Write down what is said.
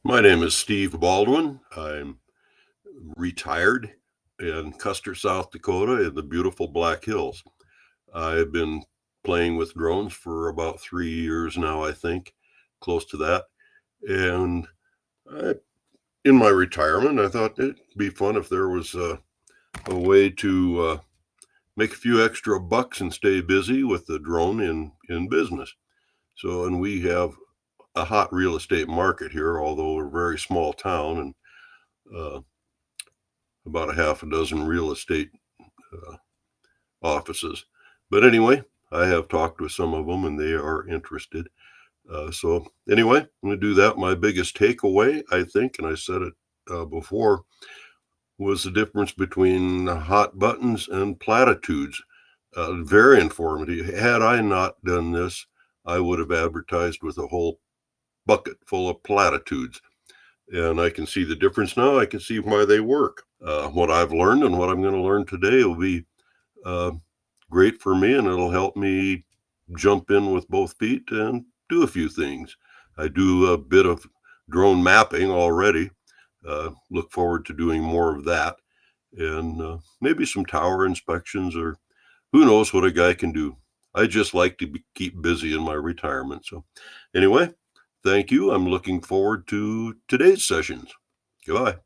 My name is Steve Baldwin. I'm retired in Custer, South Dakota in the beautiful Black Hills. I've been playing with drones for about 3 years now, I think, close to that. And I, in my retirement, I thought it'd be fun if there was a way to make a few extra bucks and stay busy with the drone in business. So, and we have a hot real estate market here, although we're a very small town and uh, about a half a dozen real estate uh, offices. But anyway, I have talked with some of them and they are interested. So anyway, I'm going to do that. My biggest takeaway, I think, and I said it before, was the difference between hot buttons and platitudes. Very informative. Had I not done this, I would have advertised with a whole bucket full of platitudes. And I can see the difference now. I can see why they work. What I've learned and what I'm going to learn today will be uh, great for me, and it'll help me jump in with both feet and do a few things. I do a bit of drone mapping already. Look forward to doing more of that, and maybe some tower inspections, or who knows what a guy can do. I just like to keep busy in my retirement. So, anyway, thank you. I'm looking forward to today's sessions. Goodbye.